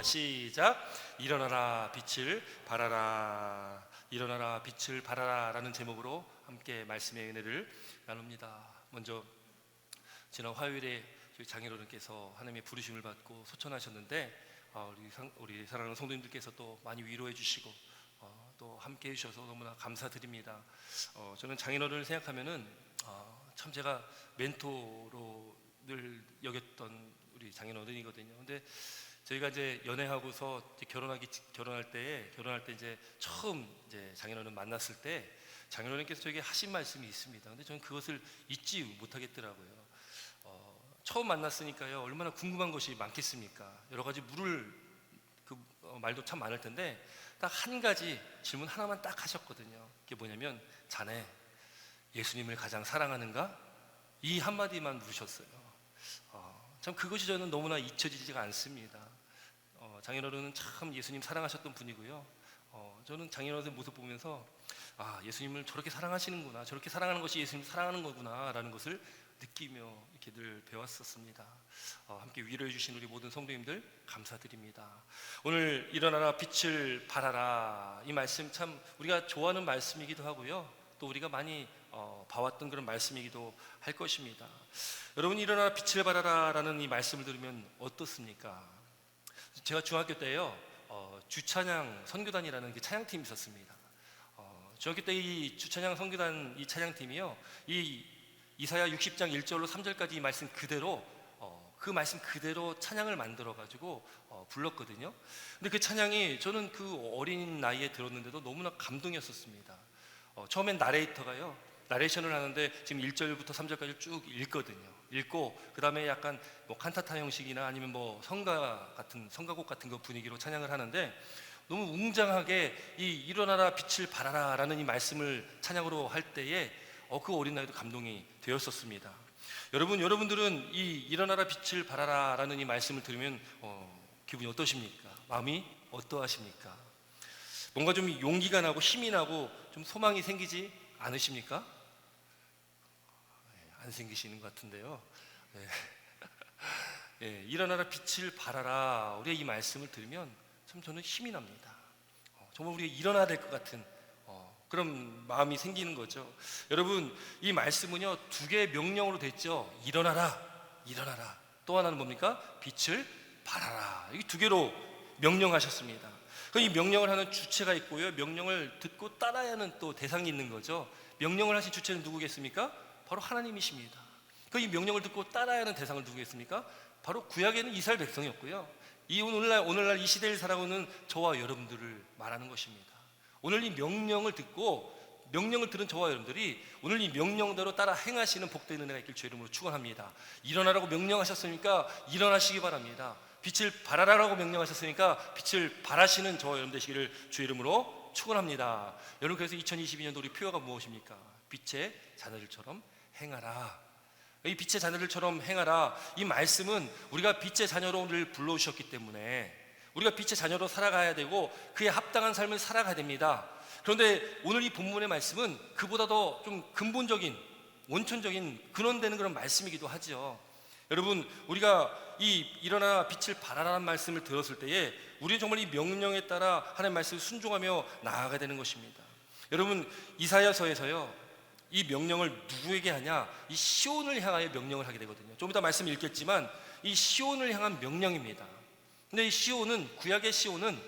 시작. 일어나라 빛을 발하라, 일어나라 빛을 발하라 라는 제목으로 함께 말씀의 은혜를 나눕니다. 먼저 지난 화요일에 장인어른께서 하나님의 부르심을 받고 소천하셨는데 우리 사랑하는 성도님들께서 또 많이 위로해 주시고 또 함께 해주셔서 너무나 감사드립니다. 저는 장인어른을 생각하면은 참 제가 멘토로 늘 여겼던 우리 장인어른이거든요. 근데 저희가 이제 연애하고서 결혼할 때 이제 처음 이제 장인어른 만났을 때 장인어른께서 저에게 하신 말씀이 있습니다. 근데 저는 그것을 잊지 못하겠더라고요. 처음 만났으니까요, 얼마나 궁금한 것이 많겠습니까? 여러 가지 물을 말도 참 많을 텐데 딱 한 가지 질문 하나만 딱 하셨거든요. 그게 뭐냐면, 자네 예수님을 가장 사랑하는가? 이 한마디만 물으셨어요. 참 그것이 저는 너무나 잊혀지지가 않습니다. 장인어른은 참 예수님 사랑하셨던 분이고요. 저는 장인어른의 모습 보면서 예수님을 저렇게 사랑하시는구나, 저렇게 사랑하는 것이 예수님을 사랑하는 거구나 라는 것을 느끼며 이렇게 늘 배웠었습니다. 함께 위로해 주신 우리 모든 성도님들 감사드립니다. 오늘 일어나라 빛을 발하라, 이 말씀 참 우리가 좋아하는 말씀이기도 하고요, 또 우리가 많이 봐왔던 그런 말씀이기도 할 것입니다. 여러분, 일어나라 빛을 발하라 라는 이 말씀을 들으면 어떻습니까? 제가 중학교 때요, 주찬양 선교단이라는 찬양팀이 있었습니다. 중학교 때 이 주찬양 선교단 이 찬양팀이요, 이 이사야 60장 1절로 3절까지 이 말씀 그대로 그 말씀 그대로 찬양을 만들어 가지고 불렀거든요. 근데 그 찬양이 저는 그 어린 나이에 들었는데도 너무나 감동이었었습니다. 처음엔 나레이션을 하는데 지금 1절부터 3절까지 쭉 읽거든요. 읽고 그 다음에 약간 칸타타 형식이나 아니면 성가곡 같은 거 분위기로 찬양을 하는데, 너무 웅장하게 이 일어나라 빛을 발하라 라는 이 말씀을 찬양으로 할 때에 그 어린 나이도 감동이 되었었습니다. 여러분들은 이 일어나라 빛을 발하라 라는 이 말씀을 들으면 기분이 어떠십니까? 마음이 어떠하십니까? 뭔가 좀 용기가 나고 힘이 나고 좀 소망이 생기지 않으십니까? 안 생기시는 것 같은데요. 일어나라 빛을 발하라, 우리의 이 말씀을 들으면 참 저는 힘이 납니다. 정말 우리가 일어나야 될 것 같은 그런 마음이 생기는 거죠. 여러분, 이 말씀은요, 두 개의 명령으로 됐죠. 일어나라, 일어나라. 또 하나는 뭡니까? 빛을 발하라. 이 두 개로 명령하셨습니다. 이 명령을 하는 주체가 있고요, 명령을 듣고 따라야 하는 또 대상이 있는 거죠. 명령을 하신 주체는 누구겠습니까? 바로 하나님이십니다. 이 명령을 듣고 따라야 하는 대상을 누구겠습니까? 바로 구약에는 이스라엘 백성이었고요, 이 오늘날 이 시대를 살아오는 저와 여러분들을 말하는 것입니다. 오늘 이 명령을 들은 저와 여러분들이 오늘 이 명령대로 따라 행하시는 복된 은혜가 있길 주 이름으로 축원합니다. 일어나라고 명령하셨으니까 일어나시기 바랍니다. 빛을 발하라고 명령하셨으니까 빛을 발하시는 저와 여러분 되시기를 주 이름으로 축원합니다. 여러분, 그래서 2022년도 우리 표어가 무엇입니까? 빛의 자녀들처럼 행하라. 이 빛의 자녀들처럼 행하라, 이 말씀은 우리가 빛의 자녀로 오늘 불러오셨기 때문에 우리가 빛의 자녀로 살아가야 되고 그에 합당한 삶을 살아가야 됩니다. 그런데 오늘 이 본문의 말씀은 그보다 더 좀 근본적인, 원천적인 근원되는 그런 말씀이기도 하죠. 여러분, 우리가 이 일어나 빛을 발하라는 말씀을 들었을 때에 우리는 정말 이 명령에 따라 하나님의 말씀을 순종하며 나아가야 되는 것입니다. 여러분, 이사야서에서요, 이 명령을 누구에게 하냐? 이 시온을 향하여 명령을 하게 되거든요. 좀 이따 말씀 읽겠지만 이 시온을 향한 명령입니다. 근데 이 시온은, 구약의 시온은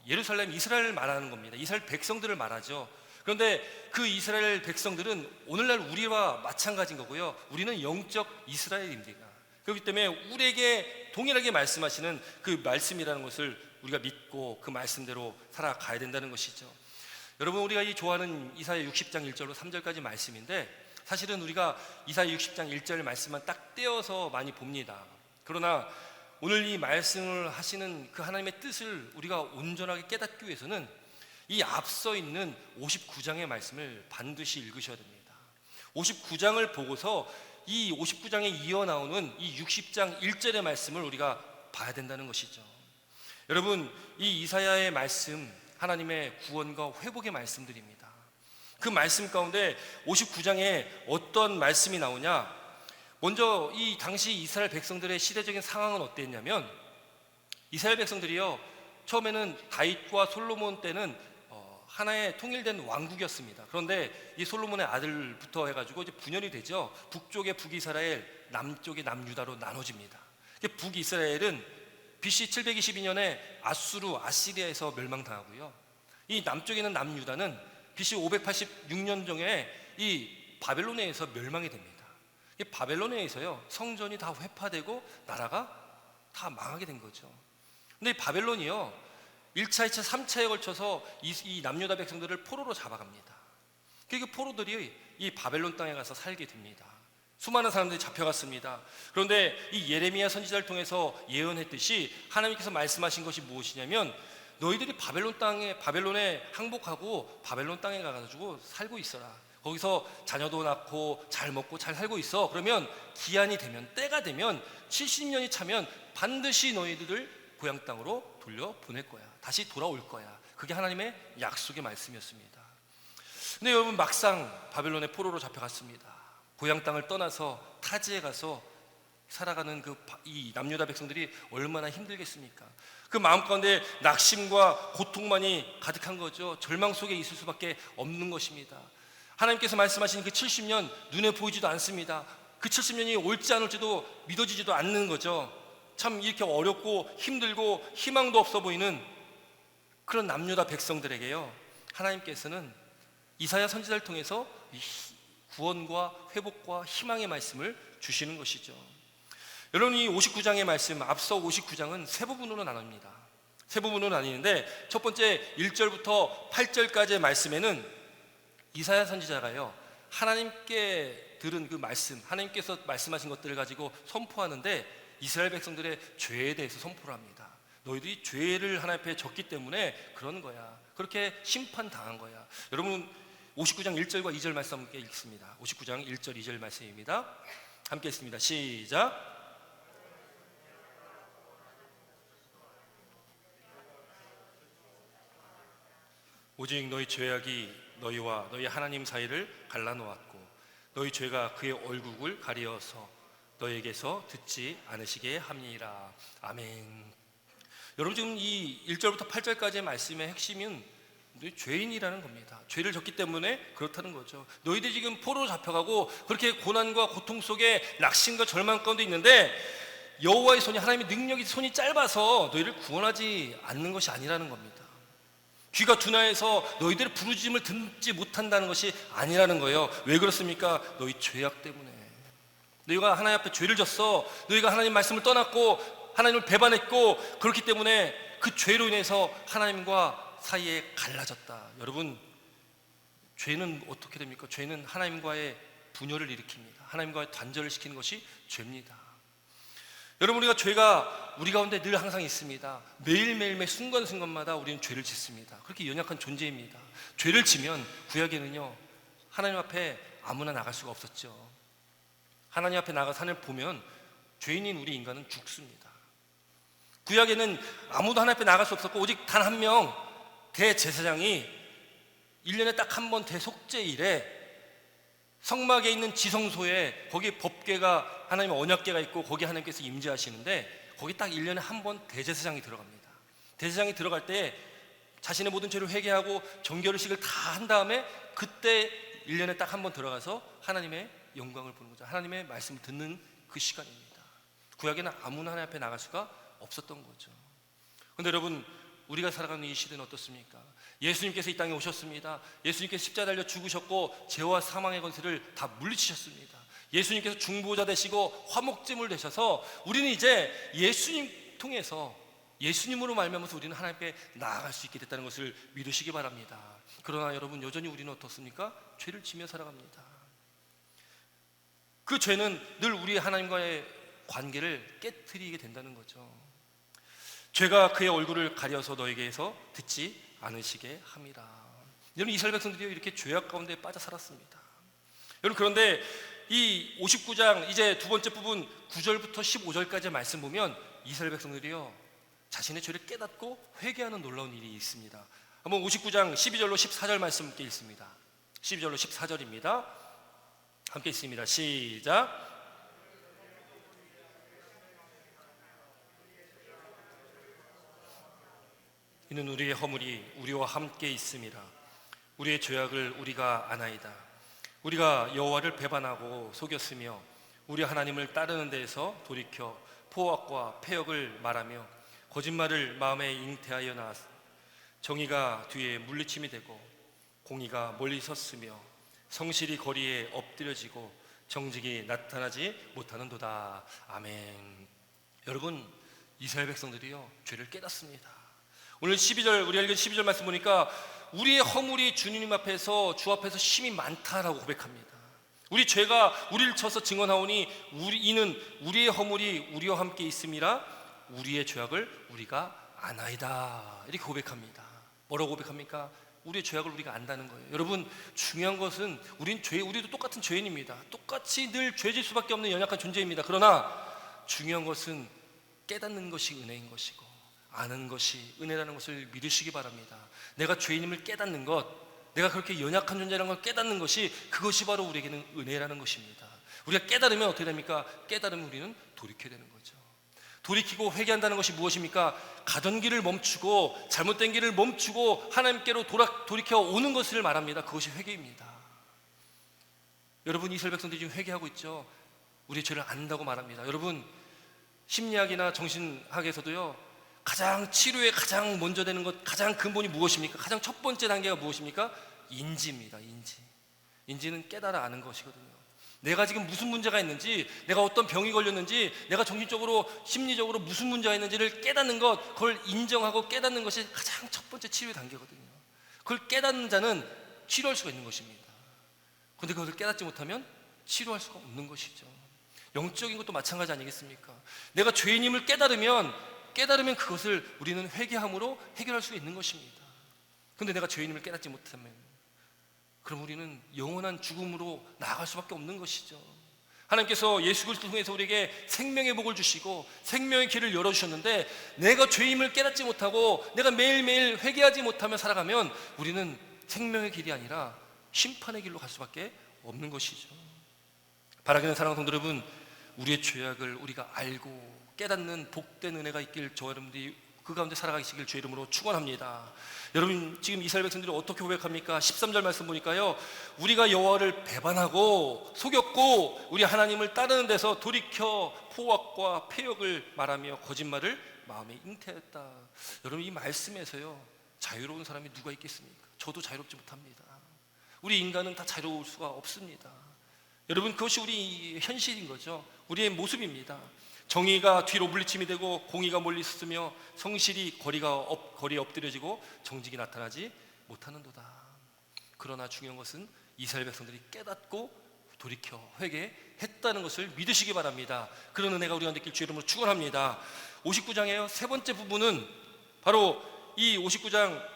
예루살렘, 이스라엘을 말하는 겁니다. 이스라엘 백성들을 말하죠. 그런데 그 이스라엘 백성들은 오늘날 우리와 마찬가지인 거고요, 우리는 영적 이스라엘입니다. 그렇기 때문에 우리에게 동일하게 말씀하시는 그 말씀이라는 것을 우리가 믿고 그 말씀대로 살아가야 된다는 것이죠. 여러분, 우리가 이 좋아하는 이사야 60장 1절로 3절까지 말씀인데, 사실은 우리가 이사야 60장 1절 말씀만 딱 떼어서 많이 봅니다. 그러나 오늘 이 말씀을 하시는 그 하나님의 뜻을 우리가 온전하게 깨닫기 위해서는 이 앞서 있는 59장의 말씀을 반드시 읽으셔야 됩니다. 59장을 보고서 이 59장에 이어 나오는 이 60장 1절의 말씀을 우리가 봐야 된다는 것이죠. 여러분, 이 이사야의 말씀, 하나님의 구원과 회복의 말씀들입니다. 그 말씀 가운데 59장에 어떤 말씀이 나오냐? 먼저 이 당시 이스라엘 백성들의 시대적인 상황은 어땠냐면, 이스라엘 백성들이요, 처음에는 다윗과 솔로몬 때는 하나의 통일된 왕국이었습니다. 그런데 이 솔로몬의 아들부터 해가지고 이제 분열이 되죠. 북쪽의 북이스라엘, 남쪽의 남유다로 나눠집니다. 북이스라엘은 BC 722년에 아시리아에서 멸망당하고요, 이 남쪽에 있는 남유다는 BC 586년경에 이 바벨론에 의해서 멸망이 됩니다. 이 바벨론에 의해서요, 성전이 다 회파되고 나라가 다 망하게 된 거죠. 근데 이 바벨론이요, 1차, 2차, 3차에 걸쳐서 이 남유다 백성들을 포로로 잡아갑니다. 그 포로들이 이 바벨론 땅에 가서 살게 됩니다. 수많은 사람들이 잡혀갔습니다. 그런데 이 예레미야 선지자를 통해서 예언했듯이 하나님께서 말씀하신 것이 무엇이냐면, 너희들이 바벨론에 항복하고 바벨론 땅에 가가지고 살고 있어라. 거기서 자녀도 낳고 잘 먹고 잘 살고 있어. 그러면 기한이 되면, 때가 되면 70년이 차면 반드시 너희들을 고향 땅으로 돌려 보낼 거야. 다시 돌아올 거야. 그게 하나님의 약속의 말씀이었습니다. 근데 여러분, 막상 바벨론의 포로로 잡혀갔습니다. 고향 땅을 떠나서 타지에 가서 살아가는 이 남유다 백성들이 얼마나 힘들겠습니까? 그 마음 가운데 낙심과 고통만이 가득한 거죠. 절망 속에 있을 수밖에 없는 것입니다. 하나님께서 말씀하신 그 70년 눈에 보이지도 않습니다. 그 70년이 올지 안 올지도 믿어지지도 않는 거죠. 참 이렇게 어렵고 힘들고 희망도 없어 보이는 그런 남유다 백성들에게요, 하나님께서는 이사야 선지자를 통해서 구원과 회복과 희망의 말씀을 주시는 것이죠. 여러분, 이 59장의 말씀, 앞서 59장은 세 부분으로 나눕니다. 세 부분으로 나뉘는데, 첫 번째 1절부터 8절까지의 말씀에는 이사야 선지자가요, 하나님께 들은 그 말씀, 하나님께서 말씀하신 것들을 가지고 선포하는데, 이스라엘 백성들의 죄에 대해서 선포를 합니다. 너희들이 죄를 하나님 앞에 졌기 때문에 그러는 거야. 그렇게 심판당한 거야. 여러분, 59장 1절과 2절 말씀 함께 읽습니다. 59장 1절 2절 말씀입니다. 함께 읽습니다. 시작. 오직 너희 죄악이 너희와 너희 하나님 사이를 갈라놓았고, 너희 죄가 그의 얼굴을 가리어서 너희에게서 듣지 않으시게 함이니라. 아멘. 여러분, 지금 이 1절부터 8절까지의 말씀의 핵심은 너희 죄인이라는 겁니다. 죄를 졌기 때문에 그렇다는 거죠. 너희들이 지금 포로로 잡혀가고 그렇게 고난과 고통 속에 낙심과 절망 가운데 있는데, 여호와의 손이, 하나님의 능력이, 손이 짧아서 너희를 구원하지 않는 것이 아니라는 겁니다. 귀가 둔하여서 너희들의 부르짖음을 듣지 못한다는 것이 아니라는 거예요. 왜 그렇습니까? 너희 죄악 때문에. 너희가 하나님 앞에 죄를 졌어. 너희가 하나님 말씀을 떠났고 하나님을 배반했고, 그렇기 때문에 그 죄로 인해서 하나님과 사이에 갈라졌다. 여러분, 죄는 어떻게 됩니까? 죄는 하나님과의 분열을 일으킵니다. 하나님과의 단절을 시키는 것이 죄입니다. 여러분, 죄가 우리 가운데 늘 항상 있습니다. 매일매일 순간순간마다 우리는 죄를 짓습니다. 그렇게 연약한 존재입니다. 죄를 지면 구약에는요, 하나님 앞에 아무나 나갈 수가 없었죠. 하나님 앞에 나가서 하나님을 보면 죄인인 우리 인간은 죽습니다. 구약에는 아무도 하나님 앞에 나갈 수 없었고, 오직 단 한 명 대제사장이 1년에 딱 한 번 대속죄일에 성막에 있는 지성소에, 거기 법궤가, 하나님의 언약궤가 있고 거기 하나님께서 임재하시는데, 거기 딱 1년에 한 번 대제사장이 들어갑니다. 대제사장이 들어갈 때 자신의 모든 죄를 회개하고 정결의식을 다 한 다음에, 그때 1년에 딱 한 번 들어가서 하나님의 영광을 보는 거죠. 하나님의 말씀을 듣는 그 시간입니다. 구약에는 아무나 하나님 앞에 나갈 수가 없었던 거죠. 그런데 여러분, 우리가 살아가는 이 시대는 어떻습니까? 예수님께서 이 땅에 오셨습니다. 예수님께서 십자가에 달려 죽으셨고 죄와 사망의 권세를 다 물리치셨습니다. 예수님께서 중보자 되시고 화목제물 되셔서 우리는 이제 예수님 통해서, 예수님으로 말미암아서 우리는 하나님께 나아갈 수 있게 됐다는 것을 믿으시기 바랍니다. 그러나 여러분, 여전히 우리는 어떻습니까? 죄를 지며 살아갑니다. 그 죄는 늘 우리 하나님과의 관계를 깨트리게 된다는 거죠. 죄가 그의 얼굴을 가려서 너에게서 듣지 않으시게 함이라. 여러분, 이스라엘 백성들이 이렇게 죄악 가운데 빠져 살았습니다. 여러분, 그런데 이 59장 이제 두 번째 부분 9절부터 15절까지의 말씀 보면, 이스라엘 백성들이요, 자신의 죄를 깨닫고 회개하는 놀라운 일이 있습니다. 한번 59장 12절로 14절 말씀 함께 읽습니다. 12절로 14절입니다. 함께 읽습니다. 시작. 이는 우리의 허물이 우리와 함께 있음이라. 우리의 죄악을 우리가 아나이다. 우리가 여호와를 배반하고 속였으며 우리 하나님을 따르는 데에서 돌이켜 포악과 패역을 말하며 거짓말을 마음에 잉태하여 나왔으며 정의가 뒤에 물리침이 되고 공의가 멀리 섰으며 성실이 거리에 엎드려지고 정직이 나타나지 못하는도다. 아멘. 여러분, 이스라엘 백성들이요 죄를 깨닫습니다. 오늘 12절, 우리가 읽은 12절 말씀 보니까 우리의 허물이 주님 앞에서, 주 앞에서 심히 많다라고 고백합니다. 우리 죄가 우리를 쳐서 증언하오니 이는 우리의 허물이 우리와 함께 있음이라. 우리의 죄악을 우리가 아나이다. 이렇게 고백합니다. 뭐라고 고백합니까? 우리의 죄악을 우리가 안다는 거예요. 여러분, 중요한 것은 우리도 똑같은 죄인입니다. 똑같이 늘 죄질 수밖에 없는 연약한 존재입니다. 그러나 중요한 것은 깨닫는 것이 은혜인 것이고 아는 것이 은혜라는 것을 믿으시기 바랍니다. 내가 죄인임을 깨닫는 것, 내가 그렇게 연약한 존재라는 걸 깨닫는 것이, 그것이 바로 우리에게는 은혜라는 것입니다. 우리가 깨달으면 어떻게 됩니까? 깨달으면 우리는 돌이켜야 되는 거죠. 돌이키고 회개한다는 것이 무엇입니까? 가던 길을 멈추고 잘못된 길을 멈추고 하나님께로 돌이켜 오는 것을 말합니다. 그것이 회개입니다. 여러분, 이스라엘 백성들이 지금 회개하고 있죠. 우리의 죄를 안다고 말합니다. 여러분, 심리학이나 정신학에서도요, 가장 치료에 가장 먼저 되는 것, 가장 근본이 무엇입니까? 가장 첫 번째 단계가 무엇입니까? 인지입니다. 인지는 깨달아 아는 것이거든요. 내가 지금 무슨 문제가 있는지, 내가 어떤 병이 걸렸는지, 내가 정신적으로 심리적으로 무슨 문제가 있는지를 깨닫는 것, 그걸 인정하고 깨닫는 것이 가장 첫 번째 치료의 단계거든요. 그걸 깨닫는 자는 치료할 수가 있는 것입니다. 그런데 그것을 깨닫지 못하면 치료할 수가 없는 것이죠. 영적인 것도 마찬가지 아니겠습니까? 내가 죄인임을 깨달으면 그것을 우리는 회개함으로 해결할 수 있는 것입니다. 그런데 내가 죄인임을 깨닫지 못하면 그럼 우리는 영원한 죽음으로 나아갈 수밖에 없는 것이죠. 하나님께서 예수 그리스도를 통해서 우리에게 생명의 복을 주시고 생명의 길을 열어주셨는데, 내가 죄임을 깨닫지 못하고 내가 매일매일 회개하지 못하며 살아가면 우리는 생명의 길이 아니라 심판의 길로 갈 수밖에 없는 것이죠. 바라기는 사랑하는 성도 여러분, 우리의 죄악을 우리가 알고 깨닫는 복된 은혜가 있길 저와 여러분들이 그 가운데 살아가시길 주의 이름으로 축원합니다. 여러분, 지금 이스라엘 백성들이 어떻게 고백합니까? 13절 말씀 보니까요, 우리가 여호와를 배반하고 속였고 우리 하나님을 따르는 데서 돌이켜 포악과 패역을 말하며 거짓말을 마음에 잉태했다. 여러분, 이 말씀에서요, 자유로운 사람이 누가 있겠습니까? 저도 자유롭지 못합니다. 우리 인간은 다 자유로울 수가 없습니다. 여러분, 그것이 우리 현실인 거죠. 우리의 모습입니다. 정의가 뒤로 물리침이 되고 공의가 멀리 있으며 성실이 거리에 엎드려지고 정직이 나타나지 못하는도다. 그러나 중요한 것은 이스라엘 백성들이 깨닫고 돌이켜 회개했다는 것을 믿으시기 바랍니다. 그런 은혜가 우리가 느낄 주의 이름으로 축원합니다. 59장의 세 번째 부분은 바로 이 59장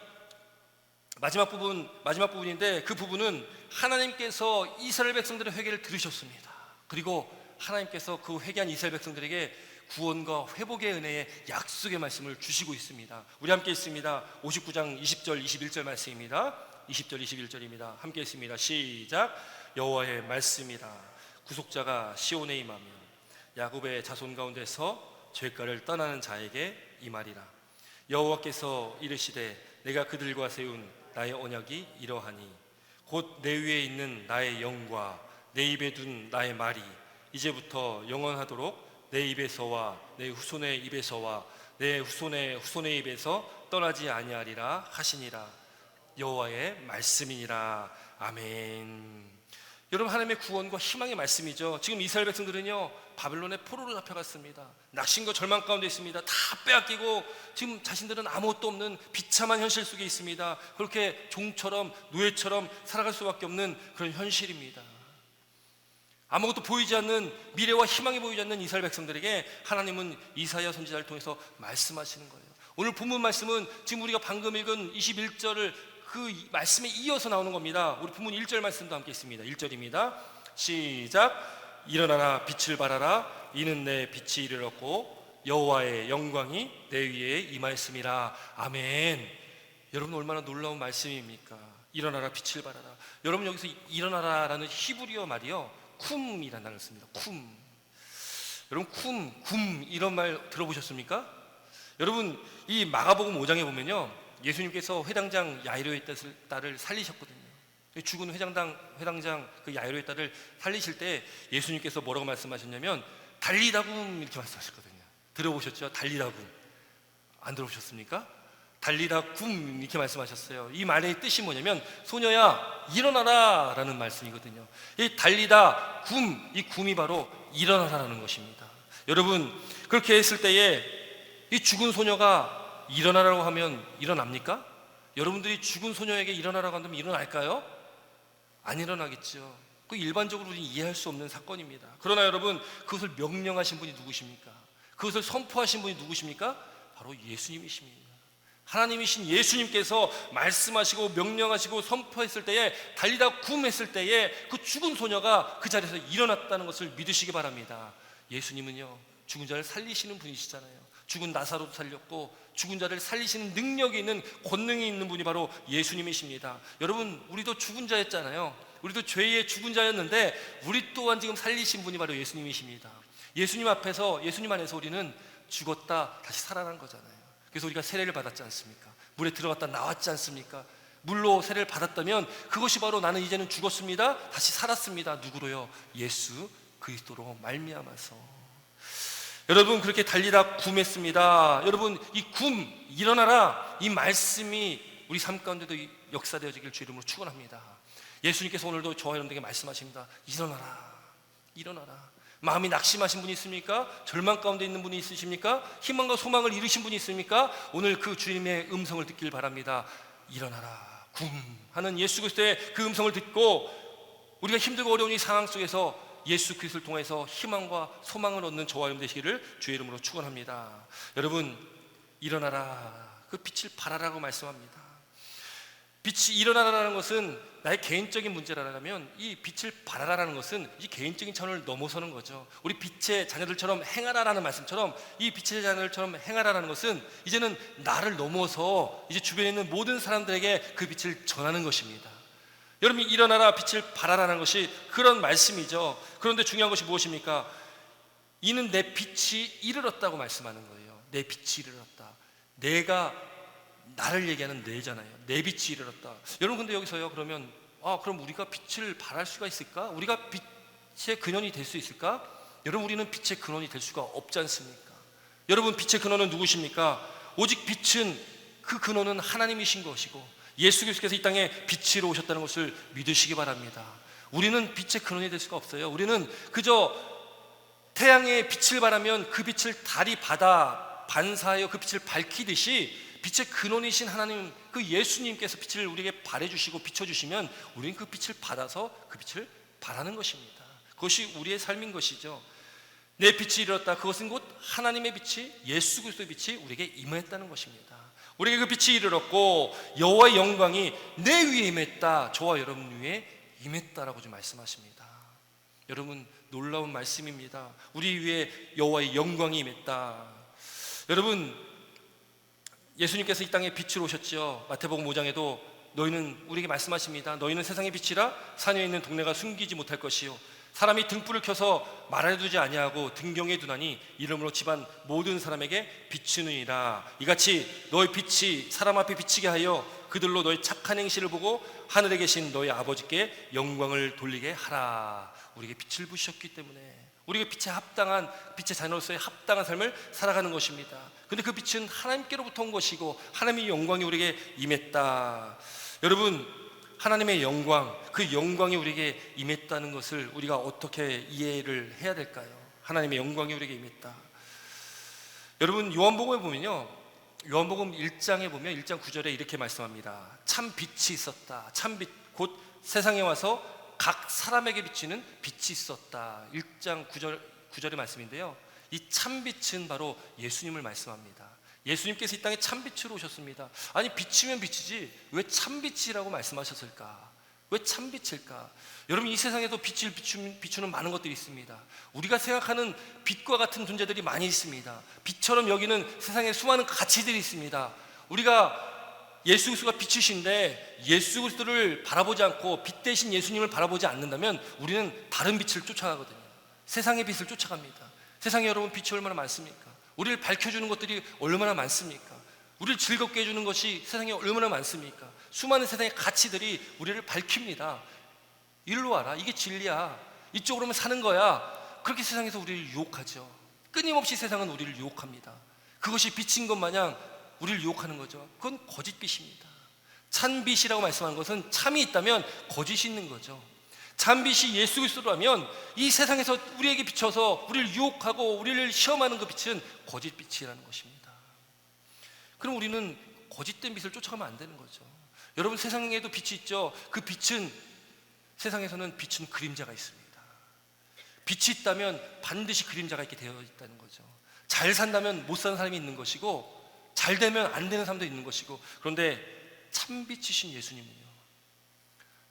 마지막 부분인데, 그 부분은 하나님께서 이스라엘 백성들의 회개를 들으셨습니다. 그리고 하나님께서 그 회개한 이스라엘 백성들에게 구원과 회복의 은혜의 약속의 말씀을 주시고 있습니다. 우리 함께 있습니다. 59장 20절 21절 말씀입니다. 20절 21절입니다. 함께 있습니다. 시작. 여호와의 말씀이라. 구속자가 시온에 임하며 야곱의 자손 가운데서 죄가를 떠나는 자에게 이 말이라. 여호와께서 이르시되 내가 그들과 세운 나의 언약이 이러하니 곧 내 위에 있는 나의 영과 내 입에 둔 나의 말이 이제부터 영원하도록 내 입에서와 내 후손의 입에서와 내 후손의 후손의 입에서 떠나지 아니하리라 하시니라. 여호와의 말씀이니라. 아멘. 여러분, 하나님의 구원과 희망의 말씀이죠. 지금 이스라엘 백성들은요, 바벨론의 포로로 잡혀갔습니다. 낙심과 절망 가운데 있습니다. 다 빼앗기고 지금 자신들은 아무것도 없는 비참한 현실 속에 있습니다. 그렇게 종처럼 노예처럼 살아갈 수밖에 없는 그런 현실입니다. 아무것도 보이지 않는, 미래와 희망이 보이지 않는 이스라엘 백성들에게 하나님은 이사야 선지자를 통해서 말씀하시는 거예요. 오늘 본문 말씀은 지금 우리가 방금 읽은 21절을 그 말씀에 이어서 나오는 겁니다. 우리 본문 1절 말씀도 함께 있습니다. 1절입니다. 시작. 일어나라 빛을 발하라. 이는 내 빛이 이르렀고 여호와의 영광이 내 위에 임하였음이라. 아멘. 여러분, 얼마나 놀라운 말씀입니까? 일어나라 빛을 발하라. 여러분, 여기서 일어나라라는 히브리어 말이요, 쿰이라는 단어를 씁니다. 쿰. 여러분, 쿰, 굼 이런 말 들어보셨습니까? 여러분, 이 마가복음 5장에 보면요, 예수님께서 회당장 야이로의 딸을 살리셨거든요. 죽은 회당장 그 야이로의 딸을 살리실 때 예수님께서 뭐라고 말씀하셨냐면 달리다굼 이렇게 말씀하셨거든요. 들어보셨죠? 달리다굼. 안 들어보셨습니까? 달리다굼 이렇게 말씀하셨어요. 이 말의 뜻이 뭐냐면 소녀야 일어나라 라는 말씀이거든요. 이 달리다굼, 이 굼이 바로 일어나라라는 것입니다. 여러분, 그렇게 했을 때에 이 죽은 소녀가 일어나라고 하면 일어납니까? 여러분들이 죽은 소녀에게 일어나라고 한다면 일어날까요? 안 일어나겠죠. 그 일반적으로 우리는 이해할 수 없는 사건입니다. 그러나 여러분, 그것을 명령하신 분이 누구십니까? 그것을 선포하신 분이 누구십니까? 바로 예수님이십니다. 하나님이신 예수님께서 말씀하시고 명령하시고 선포했을 때에, 달리다굼 했을 때에 그 죽은 소녀가 그 자리에서 일어났다는 것을 믿으시기 바랍니다. 예수님은요, 죽은 자를 살리시는 분이시잖아요. 죽은 나사로도 살렸고 죽은 자를 살리시는 능력이 있는, 권능이 있는 분이 바로 예수님이십니다. 여러분, 우리도 죽은 자였잖아요. 우리도 죄의 죽은 자였는데 우리 또한 지금 살리신 분이 바로 예수님이십니다. 예수님 앞에서, 예수님 안에서 우리는 죽었다 다시 살아난 거잖아요. 그래서 우리가 세례를 받았지 않습니까? 물에 들어갔다 나왔지 않습니까? 물로 세례를 받았다면 그것이 바로 나는 이제는 죽었습니다, 다시 살았습니다. 누구로요? 예수 그리스도로 말미암아서. 여러분, 그렇게 달리다굼 했습니다. 여러분, 이 굼, 일어나라, 이 말씀이 우리 삶 가운데도 역사되어지길 주 이름으로 축원합니다. 예수님께서 오늘도 저와 여러분들에게 말씀하십니다. 일어나라, 일어나라. 마음이 낙심하신 분이 있습니까? 절망 가운데 있는 분이 있으십니까? 희망과 소망을 잃으신 분이 있습니까? 오늘 그 주님의 음성을 듣길 바랍니다. 일어나라, 굼 하는 예수 그리스도의 그 음성을 듣고 우리가 힘들고 어려운 이 상황 속에서 예수 그리스도를 통해서 희망과 소망을 얻는 저와 여러분 되시기를 주의 이름으로 축원합니다. 여러분, 일어나라, 그 빛을 발하라고 말씀합니다. 빛이 일어나라는 것은 나의 개인적인 문제라면, 이 빛을 발하라는 것은 이 개인적인 차원을 넘어서는 거죠. 우리 빛의 자녀들처럼 행하라라는 말씀처럼, 이 빛의 자녀들처럼 행하라라는 것은 이제는 나를 넘어서 이제 주변에 있는 모든 사람들에게 그 빛을 전하는 것입니다. 여러분이 일어나라, 빛을 발하라는 것이 그런 말씀이죠. 그런데 중요한 것이 무엇입니까? 이는 내 빛이 이르렀다고 말씀하는 거예요. 내 빛이 이르렀다. 내가, 나를 얘기하는 내잖아요. 내 빛이 이르렀다. 여러분, 근데 여기서요, 그러면 그럼 우리가 빛을 발할 수가 있을까? 우리가 빛의 근원이 될 수 있을까? 여러분, 우리는 빛의 근원이 될 수가 없지 않습니까? 여러분, 빛의 근원은 누구십니까? 오직 빛은, 그 근원은 하나님이신 것이고 예수 그리스도께서 이 땅에 빛으로 오셨다는 것을 믿으시기 바랍니다. 우리는 빛의 근원이 될 수가 없어요. 우리는 그저 태양의 빛을 발하면 그 빛을 달이 받아 반사하여 그 빛을 밝히듯이 빛의 근원이신 하나님, 그 예수님께서 빛을 우리에게 발해주시고 비춰주시면 우리는 그 빛을 받아서 그 빛을 발하는 것입니다. 그것이 우리의 삶인 것이죠. 내 빛이 이르렀다. 그것은 곧 하나님의 빛이, 예수 그리스도의 빛이 우리에게 임했다는 것입니다. 우리에게 그 빛이 이르렀고 여호와의 영광이 내 위에 임했다. 저와 여러분 위에 임했다라고 좀 말씀하십니다. 여러분, 놀라운 말씀입니다. 우리 위에 여호와의 영광이 임했다. 여러분, 예수님께서 이 땅에 빛으로 오셨죠. 마태복음 5장에도 너희는, 우리에게 말씀하십니다. 너희는 세상의 빛이라 산에 있는 동네가 숨기지 못할 것이요 사람이 등불을 켜서 말하여 두지 아니하고 등경에 두나니 이름으로 집안 모든 사람에게 비추느니라. 이같이 너희 빛이 사람 앞에 비치게 하여 그들로 너희 착한 행실을 보고 하늘에 계신 너희 아버지께 영광을 돌리게 하라. 우리에게 빛을 부으셨기 때문에 우리가 빛에 합당한, 빛의 자녀로서의 합당한 삶을 살아가는 것입니다. 근데 그 빛은 하나님께로부터 온 것이고 하나님의 영광이 우리에게 임했다. 여러분, 하나님의 영광, 그 영광이 우리에게 임했다는 것을 우리가 어떻게 이해를 해야 될까요? 하나님의 영광이 우리에게 임했다. 여러분, 요한복음에 보면요, 요한복음 1장에 보면 1장 9절에 이렇게 말씀합니다. 참 빛이 있었다. 참 빛, 곧 세상에 와서 각 사람에게 비치는 빛이 있었다. 1장 9절의 말씀인데요, 이 참빛은 바로 예수님을 말씀합니다. 예수님께서 이 땅에 참빛으로 오셨습니다. 아니, 빛이면 빛이지 왜 참빛이라고 말씀하셨을까? 왜 참빛일까? 여러분, 이 세상에도 빛을 비추는 많은 것들이 있습니다. 우리가 생각하는 빛과 같은 존재들이 많이 있습니다. 빛처럼 여기는 세상에 수많은 가치들이 있습니다. 우리가 예수 그리스도가 빛이신데 예수 그리스도를 바라보지 않고 빛 대신 예수님을 바라보지 않는다면 우리는 다른 빛을 쫓아가거든요. 세상의 빛을 쫓아갑니다. 세상에 여러분, 빛이 얼마나 많습니까? 우리를 밝혀주는 것들이 얼마나 많습니까? 우리를 즐겁게 해주는 것이 세상에 얼마나 많습니까? 수많은 세상의 가치들이 우리를 밝힙니다. 일로 와라, 이게 진리야, 이쪽으로만 사는 거야. 그렇게 세상에서 우리를 유혹하죠. 끊임없이 세상은 우리를 유혹합니다. 그것이 빛인 것 마냥 우리를 유혹하는 거죠. 그건 거짓빛입니다. 찬빛이라고 말씀하는 것은 참이 있다면 거짓이 있는 거죠. 참빛이 예수 그리스도라면 이 세상에서 우리에게 비춰서 우리를 유혹하고 우리를 시험하는 그 빛은 거짓빛이라는 것입니다. 그럼 우리는 거짓된 빛을 쫓아가면 안 되는 거죠. 여러분, 세상에도 빛이 있죠. 그 빛은, 세상에서는 빛은 그림자가 있습니다. 빛이 있다면 반드시 그림자가 있게 되어 있다는 거죠. 잘 산다면 못 사는 사람이 있는 것이고, 잘 되면 안 되는 사람도 있는 것이고, 그런데 참빛이신 예수님은요,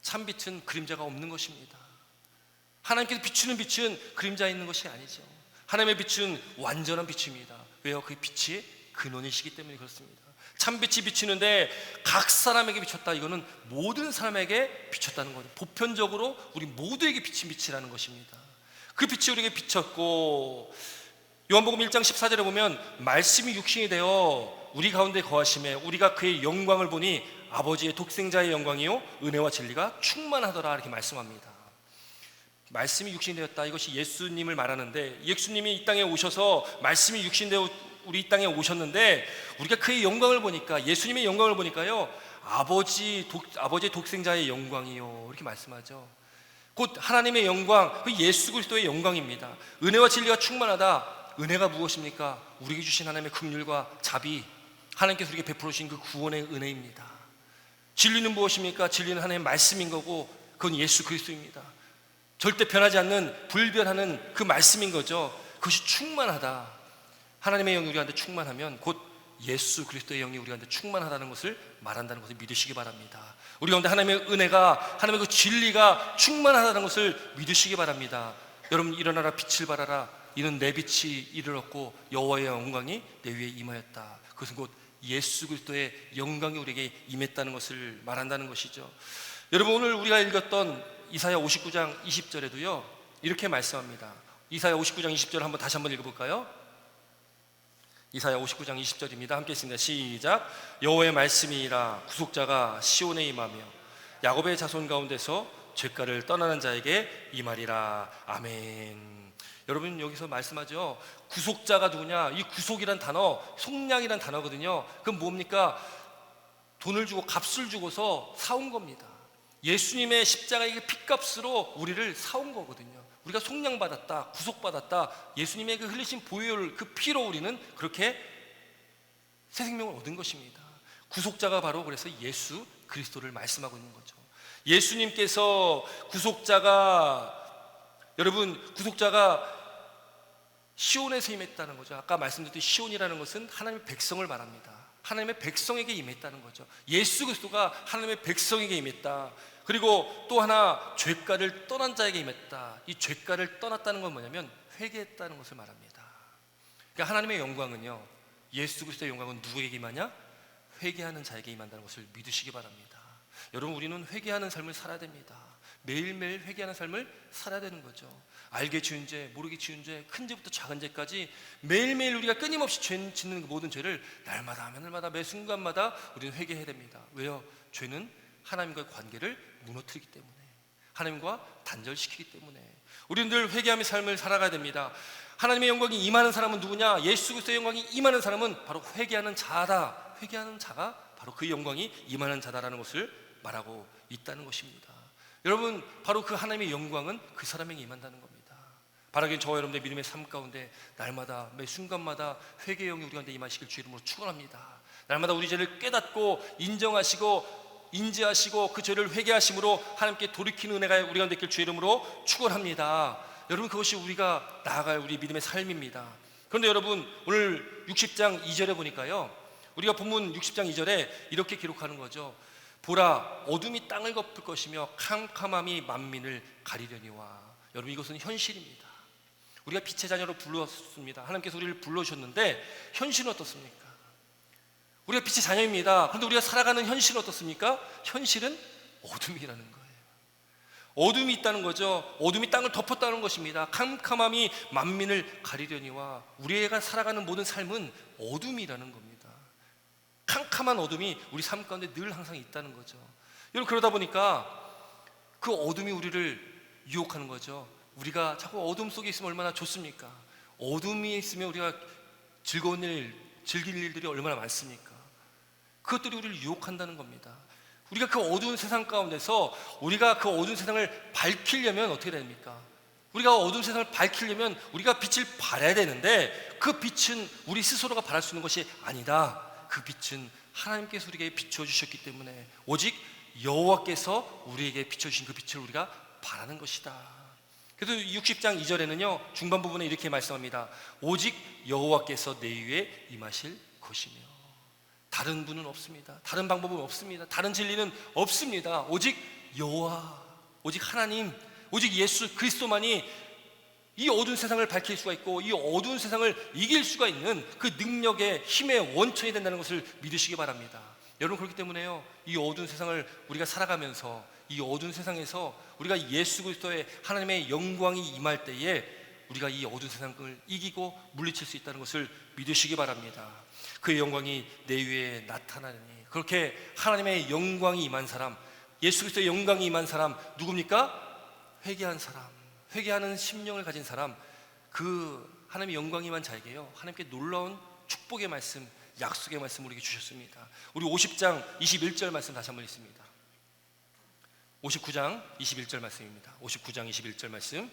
참빛은 그림자가 없는 것입니다. 하나님께서 비추는 빛은 그림자 있는 것이 아니죠. 하나님의 빛은 완전한 빛입니다. 왜요? 그 빛이 근원이시기 때문에 그렇습니다. 참빛이 비치는데 각 사람에게 비쳤다. 이거는 모든 사람에게 비쳤다는 거죠. 보편적으로 우리 모두에게 비친 빛이라는 것입니다. 그 빛이 우리에게 비쳤고, 요한복음 1장 14절에 보면 말씀이 육신이 되어 우리 가운데 거하심에 우리가 그의 영광을 보니 아버지의 독생자의 영광이요 은혜와 진리가 충만하더라, 이렇게 말씀합니다. 말씀이 육신이 되었다, 이것이 예수님을 말하는데, 예수님이 이 땅에 오셔서 말씀이 육신이 되어 우리 이 땅에 오셨는데, 우리가 그의 영광을 보니까, 예수님의 영광을 보니까요, 아버지의 독생자의 영광이요, 이렇게 말씀하죠. 곧 하나님의 영광, 그 예수 그리스도의 영광입니다. 은혜와 진리가 충만하다. 은혜가 무엇입니까? 우리에게 주신 하나님의 긍휼과 자비, 하나님께서 우리에게 베풀어 주신 그 구원의 은혜입니다. 진리는 무엇입니까? 진리는 하나님의 말씀인 거고, 그건 예수 그리스도입니다. 절대 변하지 않는 불변하는 그 말씀인 거죠. 그것이 충만하다. 하나님의 영이 우리한테 충만하면 곧 예수 그리스도의 영이 우리한테 충만하다는 것을 말한다는 것을 믿으시기 바랍니다. 우리 가운데 하나님의 은혜가, 하나님의 그 진리가 충만하다는 것을 믿으시기 바랍니다. 여러분, 일어나라, 빛을 발하라. 이는 내 빛이 이를 얻고 여호와의 영광이 내 위에 임하였다. 그것은 곧 예수 그리스도의 영광이 우리에게 임했다는 것을 말한다는 것이죠. 여러분, 오늘 우리가 읽었던 이사야 59장 20절에도요 이렇게 말씀합니다. 이사야 59장 20절 한번 다시 한번 읽어볼까요? 이사야 59장 20절입니다. 함께 읽습니다. 시작. 여호와의 말씀이라, 구속자가 시온에 임하며 야곱의 자손 가운데서 죄가를 떠나는 자에게 임하리라. 아멘. 여러분, 여기서 말씀하죠. 구속자가 누구냐? 이 구속이란 단어, 속량이란 단어거든요. 그럼 뭡니까? 돈을 주고, 값을 주고서 사온 겁니다. 예수님의 십자가의 핏값으로 우리를 사온 거거든요. 우리가 속량받았다, 구속받았다. 예수님의 그 흘리신 보혈, 그 피로 우리는 그렇게 새 생명을 얻은 것입니다. 구속자가 바로 그래서 예수 그리스도를 말씀하고 있는 거죠. 예수님께서 여러분, 구속자가 시온에서 임했다는 거죠. 아까 말씀드렸듯이 시온이라는 것은 하나님의 백성을 말합니다. 하나님의 백성에게 임했다는 거죠. 예수 그리스도가 하나님의 백성에게 임했다. 그리고 또 하나, 죄가를 떠난 자에게 임했다. 이 죄가를 떠났다는 건 뭐냐면 회개했다는 것을 말합니다. 그러니까 하나님의 영광은요, 예수 그리스도의 영광은 누구에게 임하냐? 회개하는 자에게 임한다는 것을 믿으시기 바랍니다. 여러분, 우리는 회개하는 삶을 살아야 됩니다. 매일매일 회개하는 삶을 살아야 되는 거죠. 알게 지은 죄, 모르게 지은 죄, 큰 죄부터 작은 죄까지 매일매일 우리가 끊임없이 죄 짓는 그 모든 죄를 날마다 하늘마다 매 순간마다 우리는 회개해야 됩니다. 왜요? 죄는 하나님과의 관계를 무너뜨리기 때문에, 하나님과 단절시키기 때문에 우리는 늘 회개하며 삶을 살아가야 됩니다. 하나님의 영광이 임하는 사람은 누구냐? 예수 그리스도의 영광이 임하는 사람은 바로 회개하는 자다. 회개하는 자가 바로 그 영광이 임하는 자다라는 것을 말하고 있다는 것입니다. 여러분, 바로 그 하나님의 영광은 그 사람에게 임한다는 겁니다. 바라긴 저와 여러분의 믿음의 삶 가운데 날마다 매 순간마다 회개의 영이 우리 가운데 임하시길 주 이름으로 축원합니다. 날마다 우리 죄를 깨닫고 인지하시고 그 죄를 회개하심으로 하나님께 돌이키는 은혜가 우리 가운데 있길 주 이름으로 축원합니다. 여러분, 그것이 우리가 나아갈 우리 믿음의 삶입니다. 그런데 여러분, 오늘 60장 2절에 보니까요, 우리가 본문 60장 2절에 이렇게 기록하는 거죠. 보라, 어둠이 땅을 덮을 것이며 캄캄함이 만민을 가리려니와. 여러분, 이것은 현실입니다. 우리가 빛의 자녀로 불렀습니다. 하나님께서 우리를 불러주셨는데 현실은 어떻습니까? 우리가 빛의 자녀입니다. 그런데 우리가 살아가는 현실은 어떻습니까? 현실은 어둠이라는 거예요. 어둠이 있다는 거죠. 어둠이 땅을 덮었다는 것입니다. 캄캄함이 만민을 가리려니와. 우리가 살아가는 모든 삶은 어둠이라는 겁니다. 캄캄한 어둠이 우리 삶 가운데 늘 항상 있다는 거죠. 여러분, 그러다 보니까 그 어둠이 우리를 유혹하는 거죠. 우리가 자꾸 어둠 속에 있으면 얼마나 좋습니까? 어둠이 있으면 우리가 즐거운 일, 즐길 일들이 얼마나 많습니까? 그것들이 우리를 유혹한다는 겁니다. 우리가 그 어두운 세상 가운데서 우리가 그 어두운 세상을 밝히려면 어떻게 됩니까? 우리가 어두운 세상을 밝히려면 우리가 빛을 발해야 되는데, 그 빛은 우리 스스로가 발할 수 있는 것이 아니다. 그 빛은 하나님께서 우리에게 비춰주셨기 때문에 오직 여호와께서 우리에게 비춰주신 그 빛을 우리가 발하는 것이다. 그래서 60장 2절에는요 중반 부분에 이렇게 말씀합니다. 오직 여호와께서 내 위에 임하실 것이며. 다른 분은 없습니다. 다른 방법은 없습니다. 다른 진리는 없습니다. 오직 여호와, 오직 하나님, 오직 예수 그리스도만이 이 어두운 세상을 밝힐 수가 있고 이 어두운 세상을 이길 수가 있는 그 능력의 힘의 원천이 된다는 것을 믿으시기 바랍니다. 여러분, 그렇기 때문에요, 이 어두운 세상을 우리가 살아가면서 이 어두운 세상에서 우리가 예수 그리스도의 하나님의 영광이 임할 때에 우리가 이 어두운 세상을 이기고 물리칠 수 있다는 것을 믿으시기 바랍니다. 그의 영광이 내 위에 나타나니, 그렇게 하나님의 영광이 임한 사람, 예수 그리스도의 영광이 임한 사람 누굽니까? 회개한 사람, 회개하는 심령을 가진 사람, 그 하나님의 영광이 임한 자에게요 하나님께 놀라운 축복의 말씀, 약속의 말씀을 우리에게 주셨습니다. 우리 50장 21절 말씀 다시 한번 읽습니다. 59장 21절 말씀입니다. 59장 21절 말씀,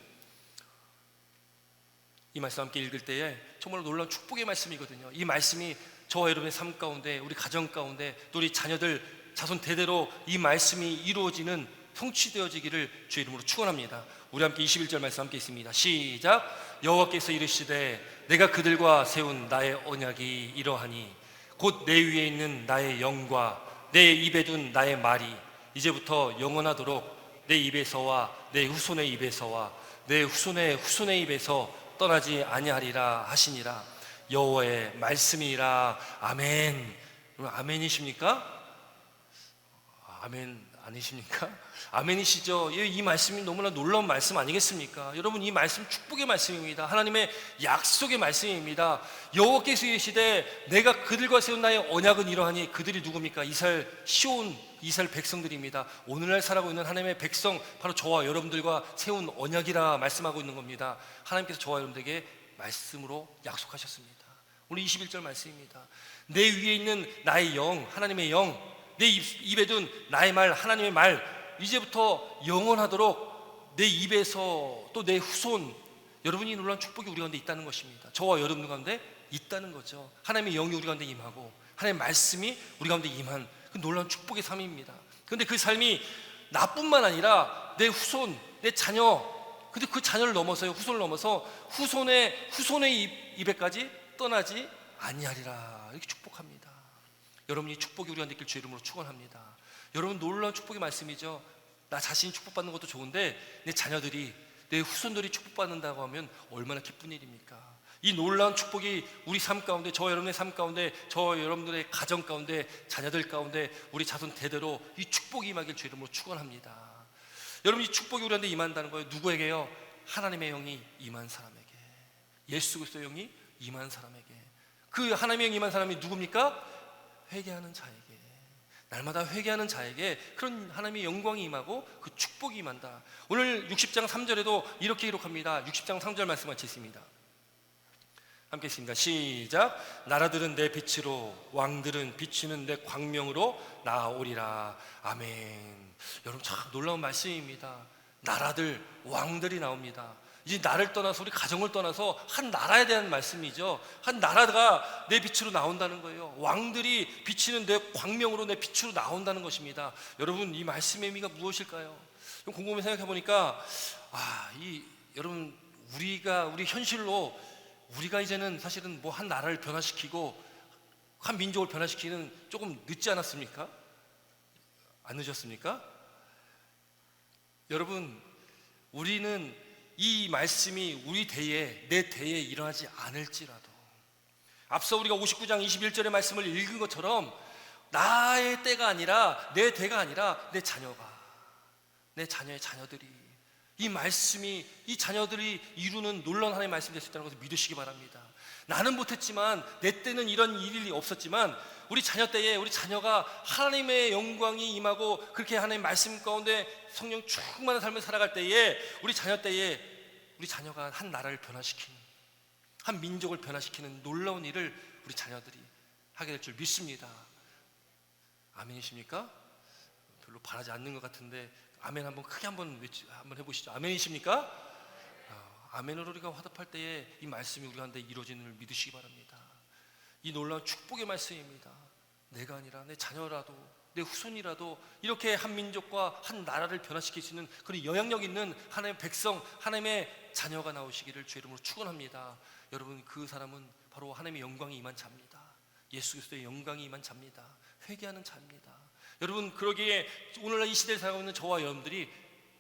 이 말씀 함께 읽을 때에 정말 놀라운 축복의 말씀이거든요. 이 말씀이 저와 여러분의 삶 가운데, 우리 가정 가운데, 또 우리 자녀들 자손 대대로 이 말씀이 이루어지는, 성취되어지기를 주의 이름으로 축원합니다. 우리 함께 21절 말씀 함께 있습니다. 시작. 여호와께서 이르시되 내가 그들과 세운 나의 언약이 이러하니 곧 내 위에 있는 나의 영과 내 입에 둔 나의 말이 이제부터 영원하도록 내 입에서와 내 후손의 입에서와 내 후손의 후손의 입에서 떠나지 아니하리라 하시니라. 여호와의 말씀이라. 아멘. 아멘이십니까? 아멘 아니십니까? 아멘이시죠? 이 말씀이 너무나 놀라운 말씀 아니겠습니까? 여러분, 이 말씀 축복의 말씀입니다. 하나님의 약속의 말씀입니다. 여호와께서 이르시되 내가 그들과 세운 나의 언약은 이러하니, 그들이 누굽니까? 이스라엘 시온, 이스라엘 백성들입니다. 오늘날 살아가고 있는 하나님의 백성, 바로 저와 여러분들과 세운 언약이라 말씀하고 있는 겁니다. 하나님께서 저와 여러분들에게 말씀으로 약속하셨습니다. 오늘 21절 말씀입니다. 내 위에 있는 나의 영, 하나님의 영, 내 입에 둔 나의 말, 하나님의 말, 이제부터 영원하도록 내 입에서 또 내 후손, 여러분이 놀라운 축복이 우리 가운데 있다는 것입니다. 저와 여러분 가운데 있다는 거죠. 하나님의 영이 우리 가운데 임하고 하나님의 말씀이 우리 가운데 임한 그 놀라운 축복의 삶입니다. 그런데 그 삶이 나뿐만 아니라 내 후손, 내 자녀, 근데 그 자녀를 넘어서요, 후손을 넘어서 후손의 입에까지 떠나지 아니하리라, 이렇게 축복합니다. 여러분이 축복이 우리 가운데 있길 주의 이름으로 축원합니다. 여러분, 놀라운 축복의 말씀이죠. 나 자신이 축복받는 것도 좋은데 내 자녀들이, 내 후손들이 축복받는다고 하면 얼마나 기쁜 일입니까? 이 놀라운 축복이 우리 삶 가운데, 저와 여러분의 삶 가운데, 저와 여러분들의 가정 가운데, 자녀들 가운데, 우리 자손 대대로 이 축복이 임하길 주의 이름으로 축원합니다. 여러분, 이 축복이 우리한테 임한다는 거예요. 누구에게요? 하나님의 영이 임한 사람에게, 예수 그리스도의 영이 임한 사람에게. 그 하나님의 영이 임한 사람이 누굽니까? 회개하는 자에게, 날마다 회개하는 자에게 그런 하나님의 영광이 임하고 그 축복이 임한다. 오늘 60장 3절에도 이렇게 기록합니다. 60장 3절 말씀 같이 있습니다. 함께 있습니다. 시작. 나라들은 내 빛으로, 왕들은 비추는 내 광명으로 나오리라. 아멘. 여러분, 참 놀라운 말씀입니다. 나라들, 왕들이 나옵니다. 이제 나를 떠나서, 우리 가정을 떠나서 한 나라에 대한 말씀이죠. 한 나라가 내 빛으로 나온다는 거예요. 왕들이 비치는 내 광명으로, 내 빛으로 나온다는 것입니다. 여러분, 이 말씀의 의미가 무엇일까요? 좀 곰곰이 생각해 보니까, 여러분, 우리 현실로 우리가 이제는 사실은 뭐 한 나라를 변화시키고 한 민족을 변화시키는 조금 늦지 않았습니까? 안 늦었습니까? 여러분, 우리는 이 말씀이 우리 대에, 내 대에 일어나지 않을지라도, 앞서 우리가 59장 21절의 말씀을 읽은 것처럼 나의 때가 아니라, 내 대가 아니라 내 자녀가, 내 자녀의 자녀들이, 이 말씀이, 이 자녀들이 이루는 놀라운 하나님의 말씀이 될 수 있다는 것을 믿으시기 바랍니다. 나는 못했지만, 내 때는 이런 일이 없었지만, 우리 자녀 때에 우리 자녀가 하나님의 영광이 임하고 그렇게 하나님의 말씀 가운데 성령 충만한 삶을 살아갈 때에 우리 자녀 때에 우리 자녀가 한 나라를 변화시키는, 한 민족을 변화시키는 놀라운 일을 우리 자녀들이 하게 될 줄 믿습니다. 아멘이십니까? 별로 바라지 않는 것 같은데 아멘 한번 크게 한번 해보시죠. 아멘이십니까? 아멘으로 우리가 화답할 때에 이 말씀이 우리 가운데 이루어지는 걸 믿으시기 바랍니다. 이 놀라운 축복의 말씀입니다. 내가 아니라 내 자녀라도, 내 후손이라도 이렇게 한 민족과 한 나라를 변화시킬 수 있는 그런 영향력 있는 하나님의 백성, 하나님의 자녀가 나오시기를 주의 이름으로 축원합니다. 여러분, 그 사람은 바로 하나님의 영광이 임한 자입니다. 예수 그리스도의 영광이 임한 자입니다. 회개하는 자입니다. 여러분, 그러기에 오늘날 이 시대를 살아가고 있는 저와 여러분들이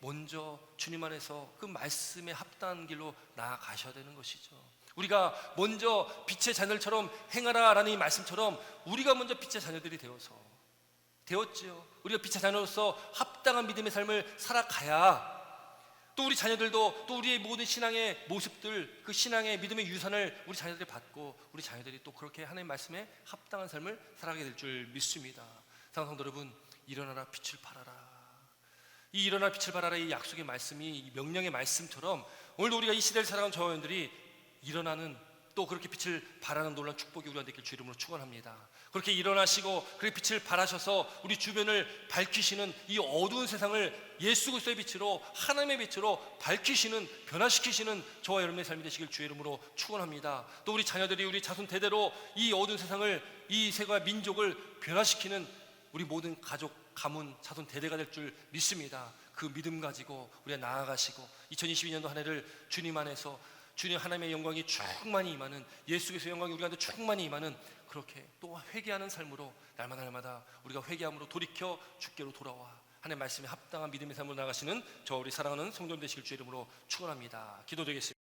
먼저 주님 안에서 그 말씀에 합당한 길로 나아가셔야 되는 것이죠. 우리가 먼저 빛의 자녀들처럼 행하라라는 이 말씀처럼 우리가 먼저 빛의 자녀들이 되었지요. 우리가 빛의 자녀로서 합당한 믿음의 삶을 살아가야 또 우리 자녀들도 또 우리의 모든 신앙의 모습들, 그 신앙의 믿음의 유산을 우리 자녀들이 받고 우리 자녀들이 또 그렇게 하나님의 말씀에 합당한 삶을 살아가게 될 줄 믿습니다. 사랑하는 성도 여러분, 일어나라 빛을 발하라. 이 일어나 빛을 발하라 이 약속의 말씀이 이 명령의 말씀처럼 오늘도 우리가 이 시대를 살아가는 저와 여러분들이 일어나는, 또 그렇게 빛을 발하는 놀라운 축복이 우리가 되길 주 이름으로 축원합니다. 그렇게 일어나시고 그렇게 빛을 발하셔서 우리 주변을 밝히시는 이 어두운 세상을 예수 그리스도의 빛으로, 하나님의 빛으로 밝히시는, 변화시키시는 저와 여러분의 삶이 되시길 주의 이름으로 축원합니다. 또 우리 자녀들이 우리 자손 대대로 이 어두운 세상을, 이 세계와 민족을 변화시키는 우리 모든 가족, 가문, 자손 대대가 될 줄 믿습니다. 그 믿음 가지고 우리가 나아가시고 2022년도 한 해를 주님 안에서 주님 하나님의 영광이 충만히 임하는, 예수 그리스도의 영광이 우리한테 충만히 임하는 그렇게 또 회개하는 삶으로 날마다 우리가 회개함으로 돌이켜 주께로 돌아와 하나님의 말씀에 합당한 믿음의 삶으로 나가시는 저 우리 사랑하는 성도님 되시길 주의 이름으로 축원합니다. 기도드리겠습니다.